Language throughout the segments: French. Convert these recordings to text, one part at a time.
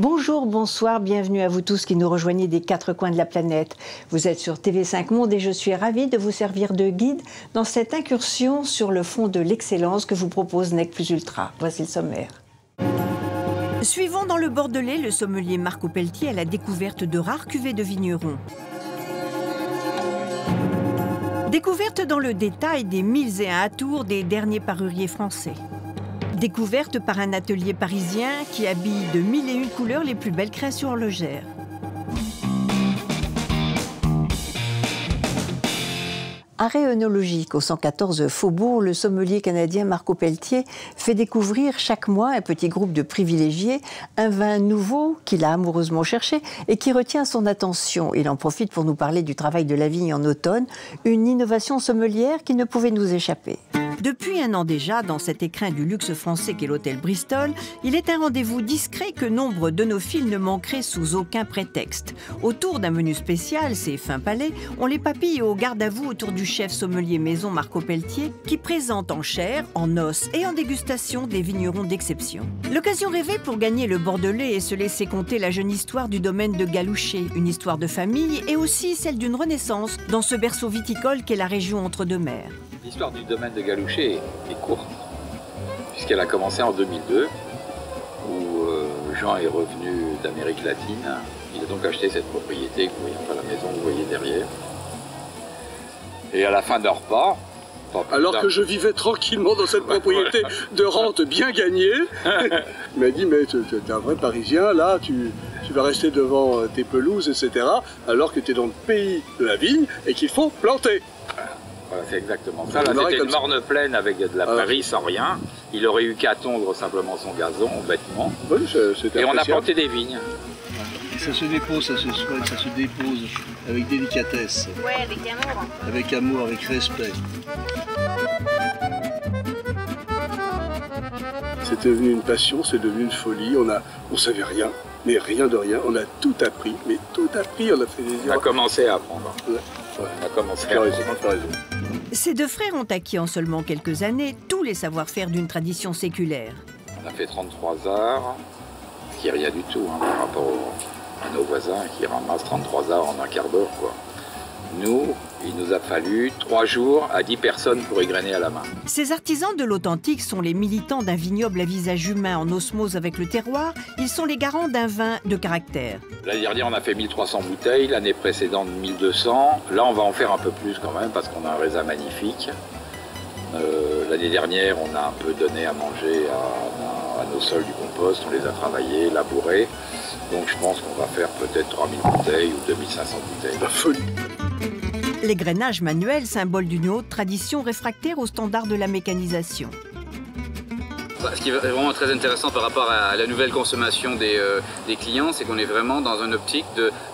Bonjour, bonsoir, bienvenue à vous tous qui nous rejoignez des quatre coins de la planète. Vous êtes sur TV5 Monde et je suis ravie de vous servir de guide dans cette incursion sur le fond de l'excellence que vous propose Nec Plus Ultra. Voici le sommaire. Suivons dans le Bordelais le sommelier Marco Pelletier à la découverte de rares cuvées de vignerons. Découverte dans le détail des 1001 atours des derniers paruriers français. Découverte par un atelier parisien qui habille de 1001 couleurs les plus belles créations horlogères. Arrêt œnologique au 114 Faubourg, le sommelier canadien Marco Pelletier fait découvrir chaque mois à un petit groupe de privilégiés un vin nouveau qu'il a amoureusement cherché et qui retient son attention. Il en profite pour nous parler du travail de la vigne en automne, une innovation sommelière qui ne pouvait nous échapper. Depuis un an déjà, dans cet écrin du luxe français qu'est l'hôtel Bristol, il est un rendez-vous discret que nombre d'œnophiles ne manqueraient sous aucun prétexte. Autour d'un menu spécial, ces fins palais, on les papille au garde à vous autour du chef sommelier maison Marco Pelletier qui présente en chair, en os et en dégustation des vignerons d'exception. L'occasion rêvée pour gagner le Bordelais et se laisser conter la jeune histoire du domaine de Galouchet, une histoire de famille et aussi celle d'une renaissance dans ce berceau viticole qu'est la région entre deux mers. L'histoire du domaine de Galouchet est courte, puisqu'elle a commencé en 2002, où Jean est revenu d'Amérique latine. Il a donc acheté cette propriété, que vous voyez, enfin la maison que vous voyez derrière. Et à la fin d'un repas... Alors que je vivais tranquillement dans cette propriété de rente bien gagnée, il m'a dit, mais tu es un vrai Parisien, là, tu vas rester devant tes pelouses, etc., alors que tu es dans le pays de la vigne et qu'il faut planter. Voilà, c'est exactement ça. Là, c'était une morne plaine avec de la prairie sans rien. Il aurait eu qu'à tondre simplement son gazon, bêtement. Oui, et on a planté des vignes. Ça se dépose, ça se soigne, ça se dépose avec délicatesse. Ouais, avec amour. Avec amour, avec respect. C'est devenu une passion, c'est devenu une folie. On savait rien, mais rien de rien. On a tout appris, mais tout appris. On a fait des erreurs. On a commencé à apprendre. Ouais. On a commencé à apprendre. Ces deux frères ont acquis en seulement quelques années tous les savoir-faire d'une tradition séculaire. On a fait 33 arts, ce qui est rien du tout par rapport à nos voisins qui ramassent 33 arts en un quart d'heure, quoi. Nous, il nous a fallu 3 jours à 10 personnes pour égrener à la main. Ces artisans de l'authentique sont les militants d'un vignoble à visage humain en osmose avec le terroir. Ils sont les garants d'un vin de caractère. L'année dernière, on a fait 1300 bouteilles, l'année précédente 1200. Là, on va en faire un peu plus quand même parce qu'on a un raisin magnifique. L'année dernière, on a un peu donné à manger à nos sols du compost. On les a travaillés, labourés. Donc je pense qu'on va faire peut-être 3000 bouteilles ou 2500 bouteilles. La folie. L'égrainage manuel, symbole d'une haute tradition réfractaire aux standards de la mécanisation. Ce qui est vraiment très intéressant par rapport à la nouvelle consommation des clients, c'est qu'on est vraiment dans une optique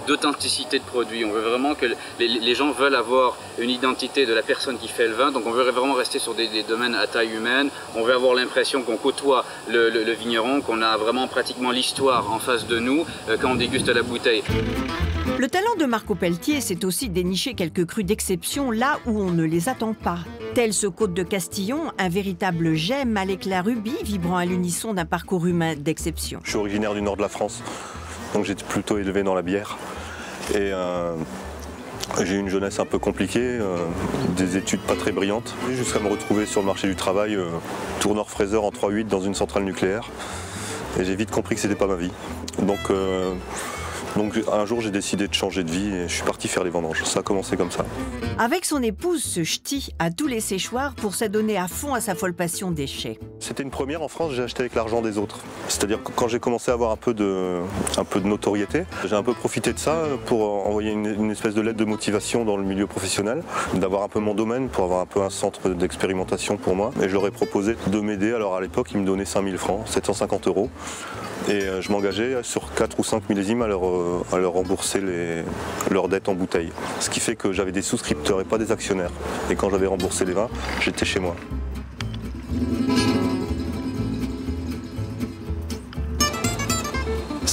d'authenticité de produit. On veut vraiment que les gens veulent avoir une identité de la personne qui fait le vin, donc on veut vraiment rester sur des domaines à taille humaine. On veut avoir l'impression qu'on côtoie le vigneron, qu'on a vraiment pratiquement l'histoire en face de nous quand on déguste la bouteille. Le talent de Marco Pelletier, c'est aussi dénicher quelques crus d'exception là où on ne les attend pas. Tel ce Côte de Castillon, un véritable gemme à l'éclat rubis, vibrant à l'unisson d'un parcours humain d'exception. Je suis originaire du nord de la France, donc j'ai plutôt élevé dans la bière. Et j'ai eu une jeunesse un peu compliquée, des études pas très brillantes, jusqu'à me retrouver sur le marché du travail, tourneur-fraiseur en 3/8 dans une centrale nucléaire. Et j'ai vite compris que c'était pas ma vie. Donc un jour j'ai décidé de changer de vie et je suis parti faire les vendanges. Ça a commencé comme ça. Avec son épouse, ce ch'ti a tout les séchoirs pour s'adonner à fond à sa folle passion des chais. C'était une première en France, j'ai acheté avec l'argent des autres. C'est-à-dire que quand j'ai commencé à avoir un peu de notoriété, j'ai un peu profité de ça pour envoyer une espèce de lettre de motivation dans le milieu professionnel, d'avoir un peu mon domaine pour avoir un peu un centre d'expérimentation pour moi. Et je leur ai proposé de m'aider. Alors à l'époque, ils me donnaient 5000 francs, 750 €. Et je m'engageais sur 4 ou 5 millésimes à leur rembourser leurs dettes en bouteille. Ce qui fait que j'avais des souscripteurs et pas des actionnaires. Et quand j'avais remboursé les vins, j'étais chez moi.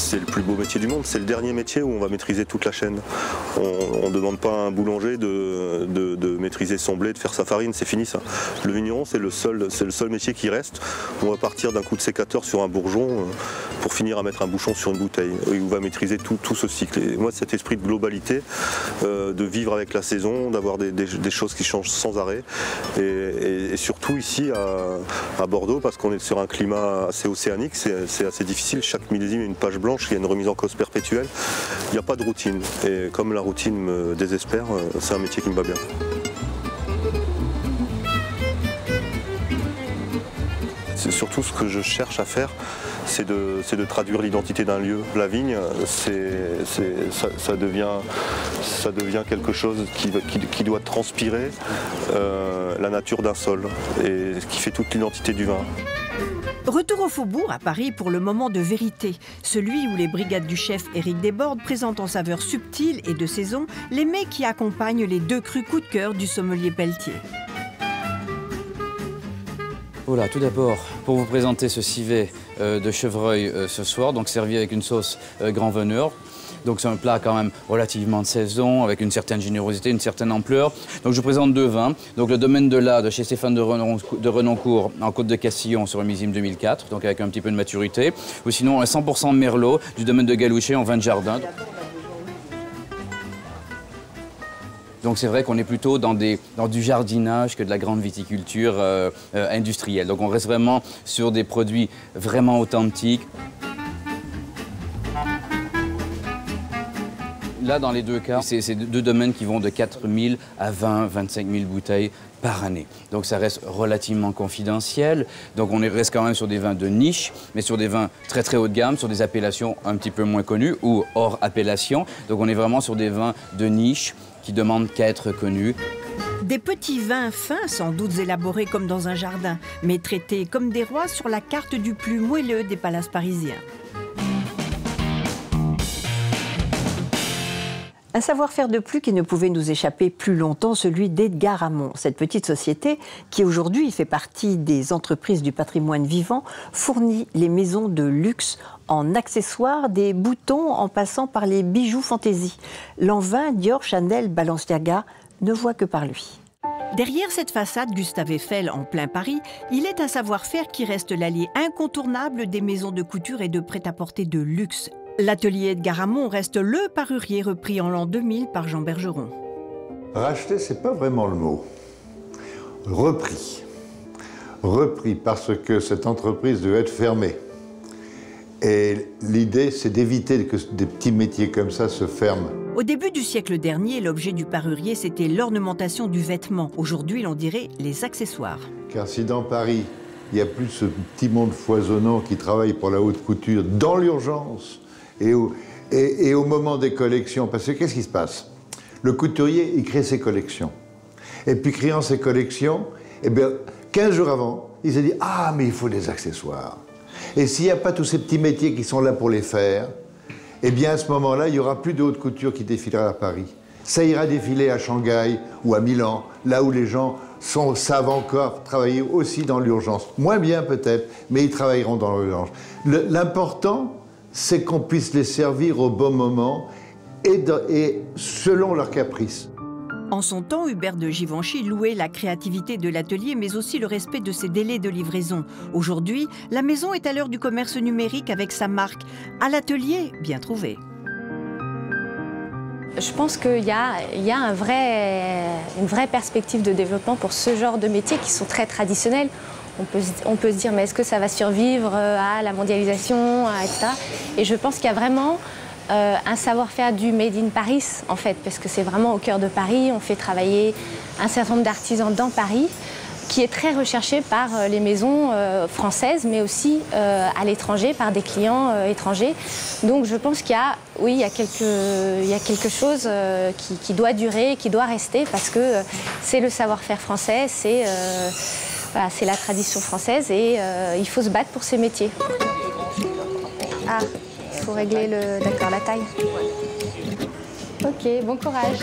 c'est le plus beau métier du monde. C'est le dernier métier où on va maîtriser toute la chaîne. On ne demande pas à un boulanger de maîtriser son blé, de faire sa farine, c'est fini ça. Le vigneron, c'est le seul métier qui reste. On va partir d'un coup de sécateur sur un bourgeon pour finir à mettre un bouchon sur une bouteille. Et on va maîtriser tout ce cycle. Et moi, cet esprit de globalité, de vivre avec la saison, d'avoir des choses qui changent sans arrêt. Et surtout ici à Bordeaux, parce qu'on est sur un climat assez océanique, c'est assez difficile. Chaque millésime est une page blanche, il y a une remise en cause perpétuelle. Il n'y a pas de routine. Et comme la routine me désespère, c'est un métier qui me va bien. C'est surtout ce que je cherche à faire, c'est de traduire l'identité d'un lieu. La vigne, ça devient quelque chose qui doit transpirer la nature d'un sol et qui fait toute l'identité du vin. Retour au Faubourg, à Paris, pour le moment de vérité. Celui où les brigades du chef Éric Desbordes présentent en saveurs subtiles et de saison les mets qui accompagnent les 2 crus coup de cœur du sommelier Pelletier. Voilà, tout d'abord, pour vous présenter ce civet de chevreuil ce soir, donc servi avec une sauce grand veneur. Donc c'est un plat quand même relativement de saison, avec une certaine générosité, une certaine ampleur. Donc je vous présente 2 vins. Donc le domaine de l'A de chez Stéphane de Renoncourt en Côte de Castillon sur un millésime 2004, donc avec un petit peu de maturité. Ou sinon un 100% Merlot du domaine de Galouchet en vin de jardin. Donc c'est vrai qu'on est plutôt dans du jardinage que de la grande viticulture industrielle. Donc on reste vraiment sur des produits vraiment authentiques. Là, dans les 2 cas, c'est 2 domaines qui vont de 4 000 à 20 25 000 bouteilles par année. Donc ça reste relativement confidentiel. Donc on reste quand même sur des vins de niche, mais sur des vins très très haut de gamme, sur des appellations un petit peu moins connues ou hors appellation. Donc on est vraiment sur des vins de niche qui demandent qu'à être connus. Des petits vins fins, sans doute élaborés comme dans un jardin, mais traités comme des rois sur la carte du plus moelleux des palaces parisiens. Un savoir-faire de plus qui ne pouvait nous échapper plus longtemps, celui d'Edgar Amont. Cette petite société, qui aujourd'hui fait partie des entreprises du patrimoine vivant, fournit les maisons de luxe en accessoires, des boutons en passant par les bijoux fantaisie. Lanvin, Dior, Chanel, Balenciaga ne voit que par lui. Derrière cette façade Gustave Eiffel en plein Paris, il est un savoir-faire qui reste l'allié incontournable des maisons de couture et de prêt-à-porter de luxe. L'atelier Edgar Amont reste le parurier repris en l'an 2000 par Jean Bergeron. Racheter, c'est pas vraiment le mot. Repris. Repris parce que cette entreprise devait être fermée. Et l'idée, c'est d'éviter que des petits métiers comme ça se ferment. Au début du siècle dernier, l'objet du parurier, c'était l'ornementation du vêtement. Aujourd'hui, l'on dirait les accessoires. Car si dans Paris, il n'y a plus ce petit monde foisonnant qui travaille pour la haute couture dans l'urgence, et au moment des collections, parce que qu'est-ce qui se passe? Le couturier, il crée ses collections. Et puis, créant ses collections, eh bien, 15 jours avant, il s'est dit « Ah, mais il faut des accessoires ». Et s'il n'y a pas tous ces petits métiers qui sont là pour les faire, eh bien, à ce moment-là, il n'y aura plus de haute couture qui défilera à Paris. Ça ira défiler à Shanghai ou à Milan, là où les gens savent encore travailler aussi dans l'urgence. Moins bien peut-être, mais ils travailleront dans l'urgence. L'important, c'est qu'on puisse les servir au bon moment et selon leurs caprices. En son temps, Hubert de Givenchy louait la créativité de l'atelier, mais aussi le respect de ses délais de livraison. Aujourd'hui, la maison est à l'heure du commerce numérique avec sa marque. À l'atelier, bien trouvé. Je pense qu'il y a une vraie perspective de développement pour ce genre de métiers qui sont très traditionnels. On peut se dire, mais est-ce que ça va survivre à la mondialisation, etc. Et je pense qu'il y a vraiment un savoir-faire du Made in Paris, en fait, parce que c'est vraiment au cœur de Paris. On fait travailler un certain nombre d'artisans dans Paris, qui est très recherché par les maisons françaises, mais aussi à l'étranger, par des clients étrangers. Donc je pense qu'il y a, oui, il y a quelque chose qui doit durer, qui doit rester, parce que c'est le savoir-faire français, c'est la tradition française et il faut se battre pour ces métiers. Ah, il faut régler la taille. Ok, bon courage.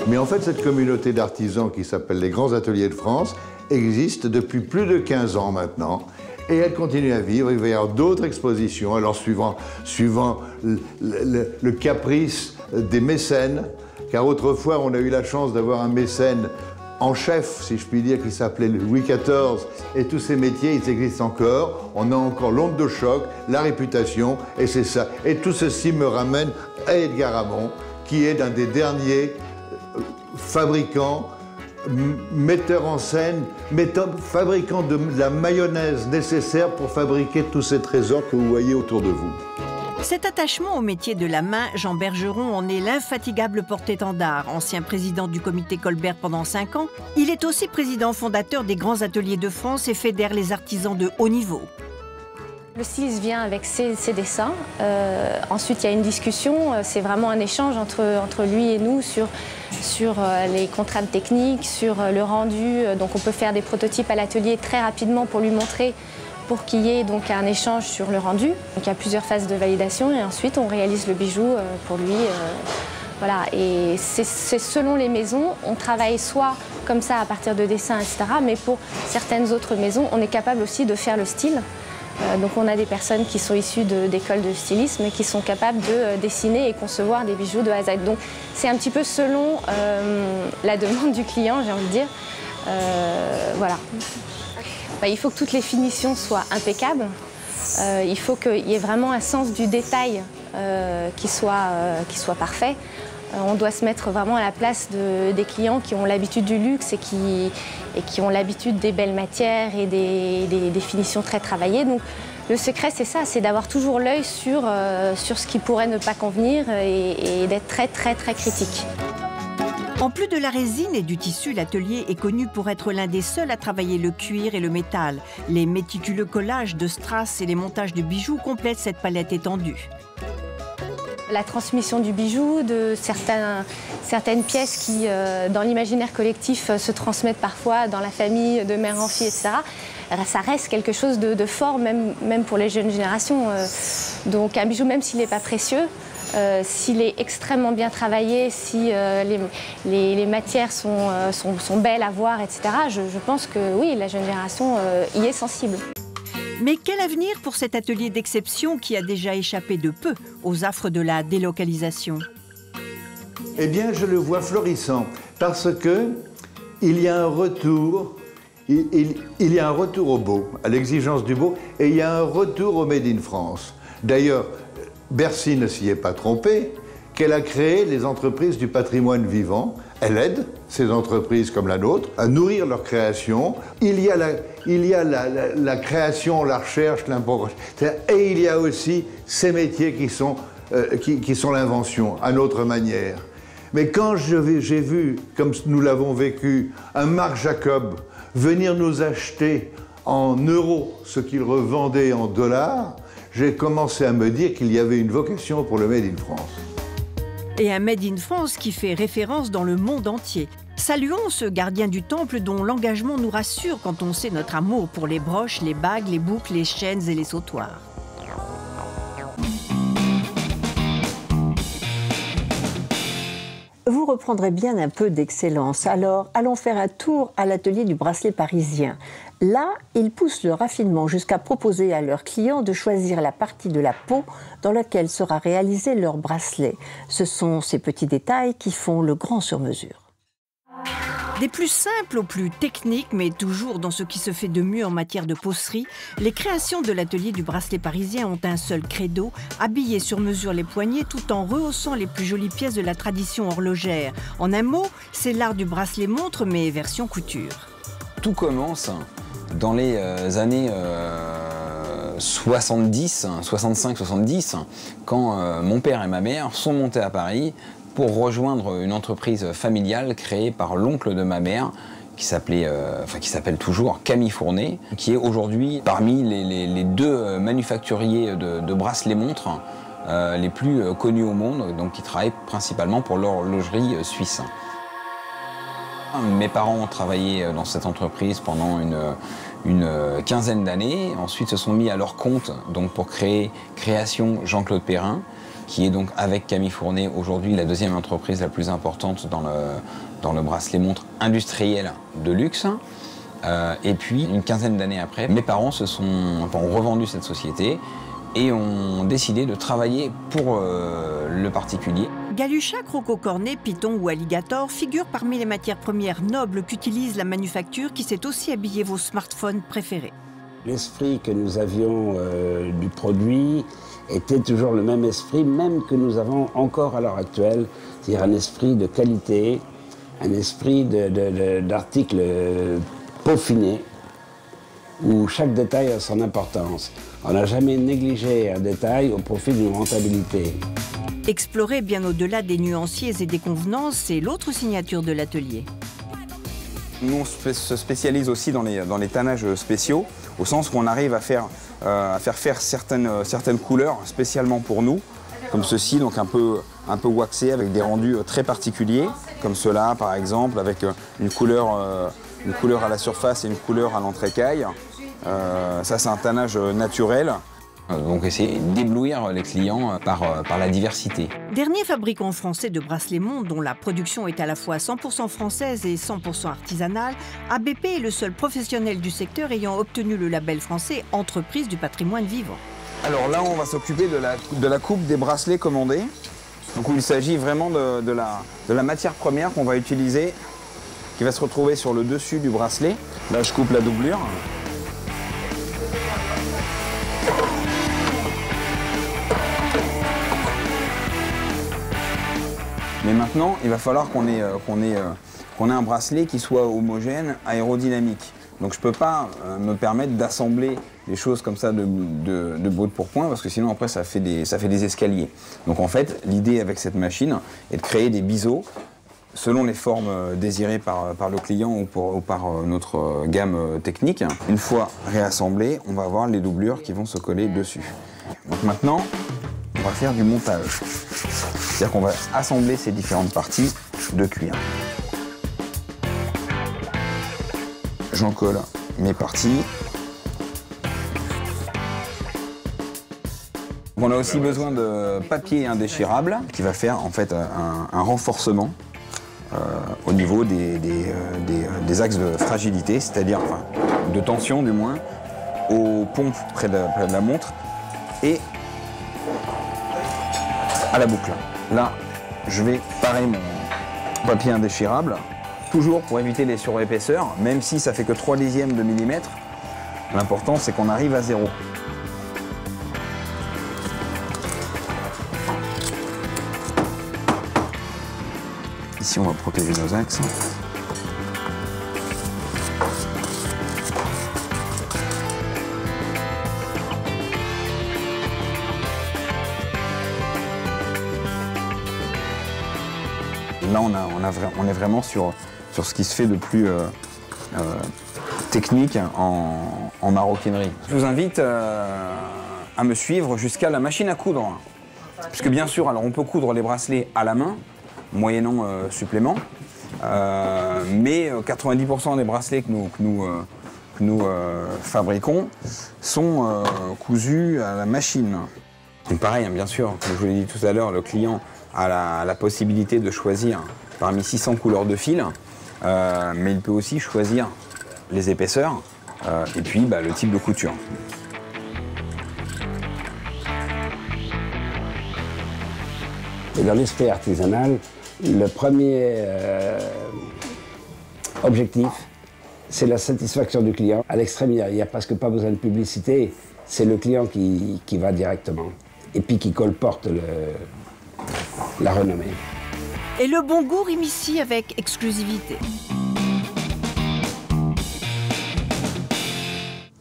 Mais en fait, cette communauté d'artisans qui s'appelle les Grands Ateliers de France existe depuis plus de 15 ans maintenant. Et elle continue à vivre, il va y avoir d'autres expositions, alors suivant le caprice des mécènes, car autrefois on a eu la chance d'avoir un mécène en chef, si je puis dire, qui s'appelait Louis XIV, et tous ces métiers, ils existent encore. On a encore l'onde de choc, la réputation, et c'est ça. Et tout ceci me ramène à Edgar Hamon, qui est l'un des derniers fabricants, metteurs en scène, fabricants de la mayonnaise nécessaire pour fabriquer tous ces trésors que vous voyez autour de vous. Cet attachement au métier de la main, Jean Bergeron en est l'infatigable porte-étendard. Ancien président du comité Colbert pendant 5 ans, il est aussi président fondateur des grands ateliers de France et fédère les artisans de haut niveau. Le styliste vient avec ses dessins. Ensuite, il y a une discussion. C'est vraiment un échange entre lui et nous sur les contraintes techniques, sur le rendu. Donc on peut faire des prototypes à l'atelier très rapidement pour lui montrer, pour qu'il y ait donc un échange sur le rendu. Donc il y a plusieurs phases de validation et ensuite on réalise le bijou pour lui. Voilà. Et c'est selon les maisons, on travaille soit comme ça à partir de dessins, etc. Mais pour certaines autres maisons, on est capable aussi de faire le style. Donc on a des personnes qui sont issues d'écoles de stylisme et qui sont capables de dessiner et concevoir des bijoux de A à Z. Donc c'est un petit peu selon la demande du client, j'ai envie de dire. Voilà. Il faut que toutes les finitions soient impeccables. Il faut qu'il y ait vraiment un sens du détail qui soit parfait. On doit se mettre vraiment à la place des clients qui ont l'habitude du luxe et qui ont l'habitude des belles matières et des finitions très travaillées. Donc le secret, c'est ça, c'est d'avoir toujours l'œil sur ce qui pourrait ne pas convenir et d'être très critique. En plus de la résine et du tissu, l'atelier est connu pour être l'un des seuls à travailler le cuir et le métal. Les méticuleux collages de strass et les montages de bijoux complètent cette palette étendue. La transmission du bijou, de certaines pièces qui, dans l'imaginaire collectif, se transmettent parfois dans la famille, de mère en fille, etc. Ça reste quelque chose de fort, même pour les jeunes générations. Donc un bijou, même s'il n'est pas précieux, s'il est extrêmement bien travaillé, si les matières sont belles à voir, etc., je pense que oui, la jeune génération y est sensible. Mais quel avenir pour cet atelier d'exception qui a déjà échappé de peu aux affres de la délocalisation? Eh bien, je le vois florissant, parce que il y a un retour, il y a un retour au beau, à l'exigence du beau, et il y a un retour au Made in France. D'ailleurs, Bercy ne s'y est pas trompé, qu'elle a créé les entreprises du patrimoine vivant. Elle aide ces entreprises comme la nôtre à nourrir leur création. Il y a la création, la recherche, et il y a aussi ces métiers qui sont l'invention, à notre manière. Mais quand j'ai vu, comme nous l'avons vécu, un Marc Jacob venir nous acheter en euros ce qu'il revendait en dollars, j'ai commencé à me dire qu'il y avait une vocation pour le Made in France. Et un Made in France qui fait référence dans le monde entier. Saluons ce gardien du temple dont l'engagement nous rassure quand on sait notre amour pour les broches, les bagues, les boucles, les chaînes et les sautoirs. Vous reprendrez bien un peu d'excellence. Alors, allons faire un tour à l'atelier du bracelet parisien. Là, ils poussent le raffinement jusqu'à proposer à leurs clients de choisir la partie de la peau dans laquelle sera réalisé leur bracelet. Ce sont ces petits détails qui font le grand sur-mesure. Des plus simples aux plus techniques, mais toujours dans ce qui se fait de mieux en matière de peausserie, les créations de l'atelier du bracelet parisien ont un seul credo, habiller sur mesure les poignets tout en rehaussant les plus jolies pièces de la tradition horlogère. En un mot, c'est l'art du bracelet montre, mais version couture. Tout commence dans les années 70, 65-70, quand mon père et ma mère sont montés à Paris pour rejoindre une entreprise familiale créée par l'oncle de ma mère, qui s'appelle toujours Camille Fournet, qui est aujourd'hui parmi les deux manufacturiers de bracelets montres les plus connus au monde, donc qui travaillent principalement pour l'horlogerie suisse. Mes parents ont travaillé dans cette entreprise pendant une quinzaine d'années, ensuite se sont mis à leur compte donc pour Création Jean-Claude Perrin, qui est donc avec Camille Fournet aujourd'hui la deuxième entreprise la plus importante dans le bracelet montre industriel de luxe. Et puis, une quinzaine d'années après, mes parents ont revendu cette société et ont décidé de travailler pour le particulier. Galucha, croco-cornet, python ou alligator figurent parmi les matières premières nobles qu'utilise la manufacture qui sait aussi habiller vos smartphones préférés. L'esprit que nous avions du produit était toujours le même esprit, même que nous avons encore à l'heure actuelle, c'est-à-dire un esprit de qualité, un esprit d'article peaufiné, où chaque détail a son importance. On n'a jamais négligé un détail au profit d'une rentabilité. Explorer bien au-delà des nuanciers et des convenances, c'est l'autre signature de l'atelier. Nous, on se spécialise aussi dans les tannages spéciaux, au sens où on arrive à faire certaines couleurs spécialement pour nous, comme ceci, donc un peu waxé, avec des rendus très particuliers, comme cela par exemple, avec une couleur à la surface et une couleur à l'entrecaille. Ça, c'est un tannage naturel. Donc essayer d'éblouir les clients par la diversité. Dernier fabricant français de bracelets montres dont la production est à la fois 100% française et 100% artisanale, ABP est le seul professionnel du secteur ayant obtenu le label français Entreprise du patrimoine vivant. Alors là, on va s'occuper de la coupe des bracelets commandés. Donc il s'agit vraiment de la matière première qu'on va utiliser, qui va se retrouver sur le dessus du bracelet. Là, je coupe la doublure. Mais maintenant, il va falloir qu'on ait un bracelet qui soit homogène, aérodynamique. Donc je ne peux pas me permettre d'assembler des choses comme ça de bout de pourpoint, parce que sinon après ça fait des escaliers. Donc en fait, l'idée avec cette machine est de créer des biseaux selon les formes désirées par le client ou par notre gamme technique. Une fois réassemblés, on va avoir les doublures qui vont se coller dessus. Donc maintenant, on va faire du montage. C'est-à-dire qu'on va assembler ces différentes parties de cuir. J'en colle mes parties. On a aussi besoin de papier indéchirable qui va faire en fait un renforcement au niveau des axes de fragilité, c'est-à-dire de tension du moins, aux pompes près de la montre et à la boucle. Là, je vais parer mon papier indéchirable, toujours pour éviter les surépaisseurs, même si ça fait que 0,3 de millimètre. L'important, c'est qu'on arrive à 0. Ici, on va protéger nos axes. Là, on est vraiment sur ce qui se fait de plus technique en maroquinerie. Je vous invite à me suivre jusqu'à la machine à coudre. Puisque bien sûr, alors on peut coudre les bracelets à la main, moyennant supplément, mais 90% des bracelets que nous fabriquons sont cousus à la machine. Et pareil, hein, bien sûr, comme je vous l'ai dit tout à l'heure, le client a la possibilité de choisir parmi 600 couleurs de fil, mais il peut aussi choisir les épaisseurs et puis le type de couture. Et dans l'esprit artisanal, le premier objectif, c'est la satisfaction du client. À l'extrême, il n'y a presque pas besoin de publicité, c'est le client qui va directement et puis qui colporte la renommée. Et le bon goût rime ici avec exclusivité.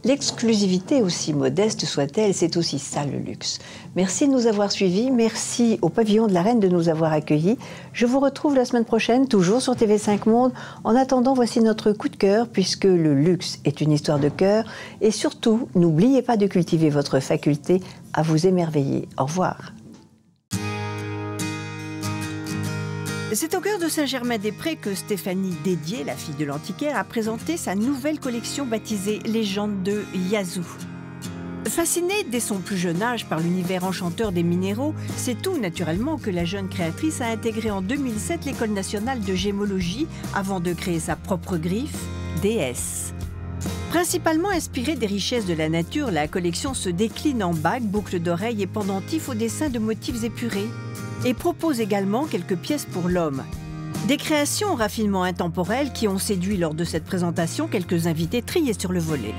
L'exclusivité, aussi modeste soit-elle, c'est aussi ça le luxe. Merci de nous avoir suivis, merci au pavillon de la Reine de nous avoir accueillis. Je vous retrouve la semaine prochaine, toujours sur TV5 Monde. En attendant, voici notre coup de cœur, puisque le luxe est une histoire de cœur. Et surtout, n'oubliez pas de cultiver votre faculté à vous émerveiller. Au revoir. C'est au cœur de Saint-Germain-des-Prés que Stéphanie Dédier, la fille de l'antiquaire, a présenté sa nouvelle collection baptisée Légende de Yazoo. Fascinée dès son plus jeune âge par l'univers enchanteur des minéraux, c'est tout naturellement que la jeune créatrice a intégré en 2007 l'École nationale de gémologie avant de créer sa propre griffe, DS. Principalement inspirée des richesses de la nature, la collection se décline en bagues, boucles d'oreilles et pendentifs au dessin de motifs épurés et propose également quelques pièces pour l'homme. Des créations au raffinement intemporel qui ont séduit lors de cette présentation quelques invités triés sur le volet.